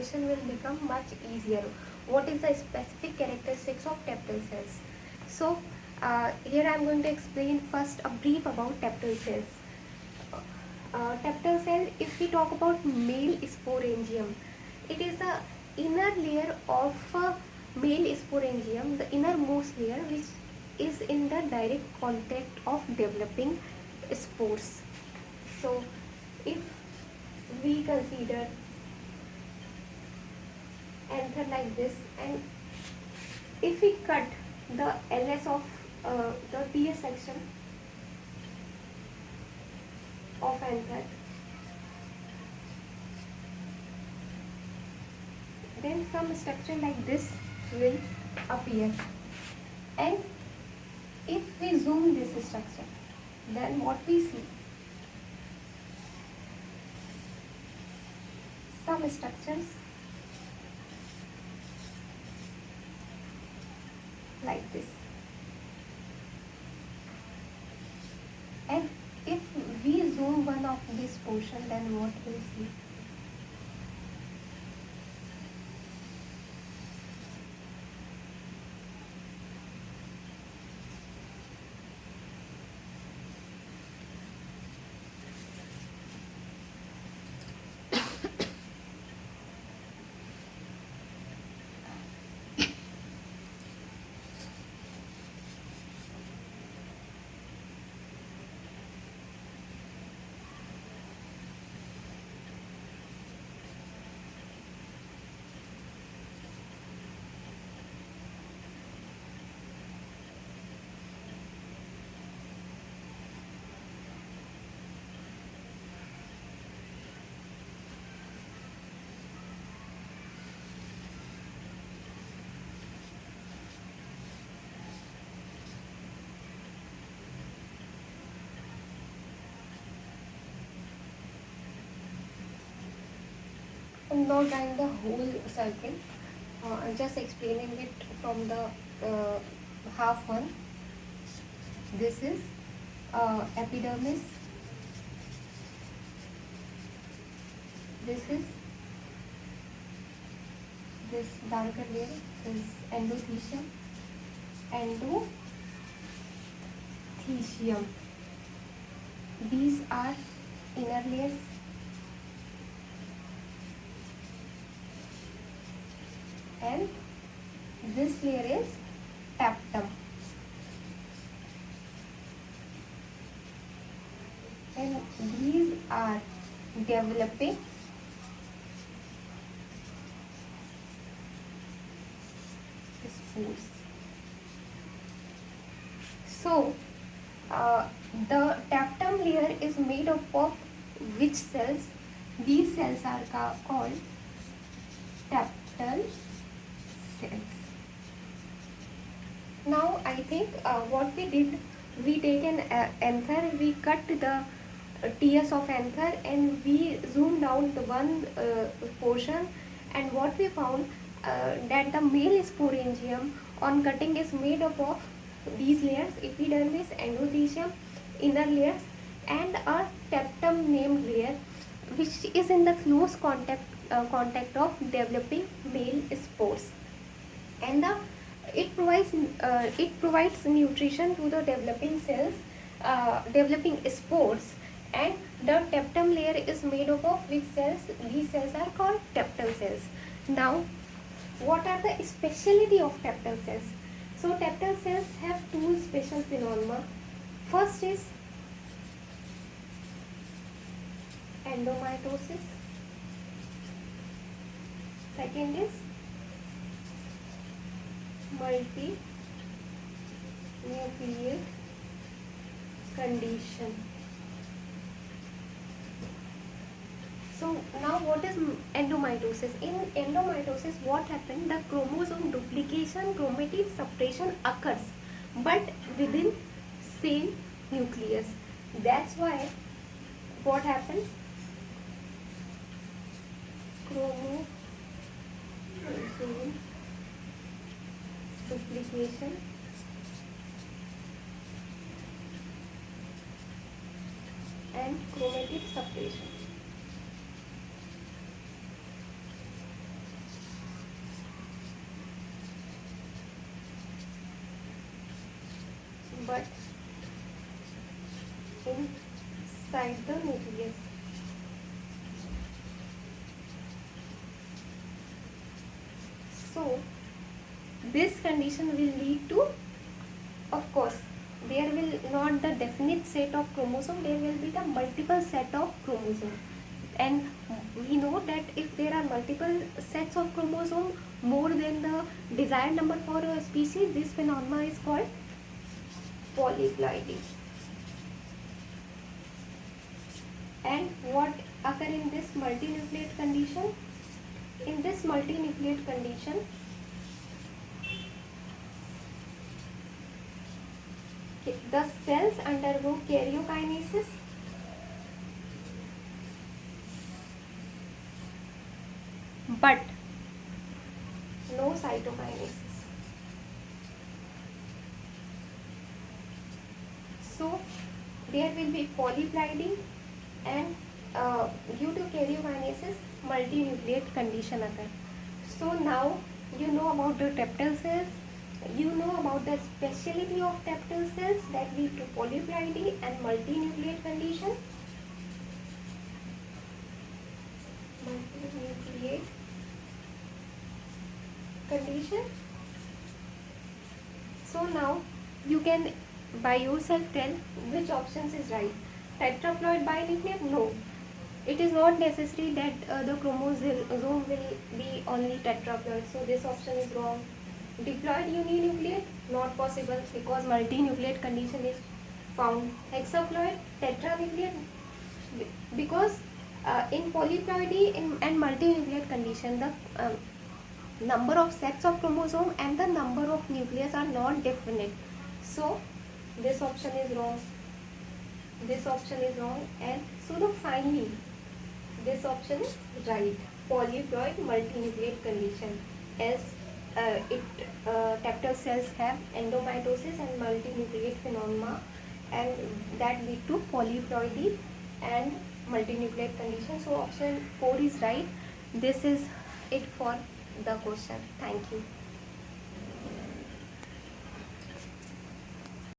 explanation will become much easier. What is the specific characteristics of teptal cells? So here I am going to explain first a brief about teptal cells. Teptal cell, if we talk about male sporangium, it is the inner layer of male sporangium, the innermost layer, which is in the direct contact of developing spores. So if we consider anther like this, and if we cut the LS of the TS section of anther, then some structure like this will appear. And if we zoom this structure, then what we see, some structures like this. And if we zoom one of this portion, then what we'll see, I'm not drawing the whole circle. I'm just explaining it from the half one. This is epidermis. This is this darker layer is endothecium. Endothecium. These are inner layers. And this layer is tapetum. And these are developing spores. So the tapetum layer is made up of which cells? These cells are called teptal cells. Now I think what we did, we take an anther, we cut the TS of anther, and we zoomed out the one portion, and what we found, that the male sporangium on cutting is made up of these layers: epidermis, endothecium, inner layers, and a tapetum named layer, which is in the close contact of developing male spores. And it provides nutrition to the developing cells, developing spores. And the tapetum layer is made up of which cells? These cells are called teptal cells. Now, what are the specialty of teptal cells? So teptal cells have two special phenomena. First is endomitosis. Second is multinucleate condition. So now what is endomitosis? In endomitosis, what happened? The chromosome duplication, chromatid separation occurs, but within same nucleus. That's why what happened? Chromosome duplication and chromatid separation. but inside the nucleus. So this condition will lead to, of course, there will not the definite set of chromosome, there will be the multiple set of chromosome. And we know that if there are multiple sets of chromosome more than the desired number for a species, this phenomena is called polyploidy. And what occur in this multinucleate condition? In this multinucleate condition, the cells undergo karyokinesis, but no cytokinesis. So there will be polyploidy, and due to karyokinesis, multinucleate condition occur. So now you know about the Teptal cells, you know about the speciality of Teptal cells that lead to polyploidy and multinucleate condition. Multinucleate condition. So now you can by yourself tell which options is right. Tetraploid binucleate? No. It is not necessary that the chromosome will be only tetraploid. So this option is wrong. Diploid uninucleate? Not possible because multinucleate condition is found. Hexaploid? Tetranucleate? Because in polyploidy and multinucleate condition, the number of sets of chromosome and the number of nucleus are not definite. So this option is wrong. This option is wrong, and so the finally this option is right. Polyploid multinucleate condition, as Teptal cells have endomitosis and multinucleate phenomena, and that lead to polyploidy and multinucleate condition. So option 4 is right. This is it for the question. Thank you.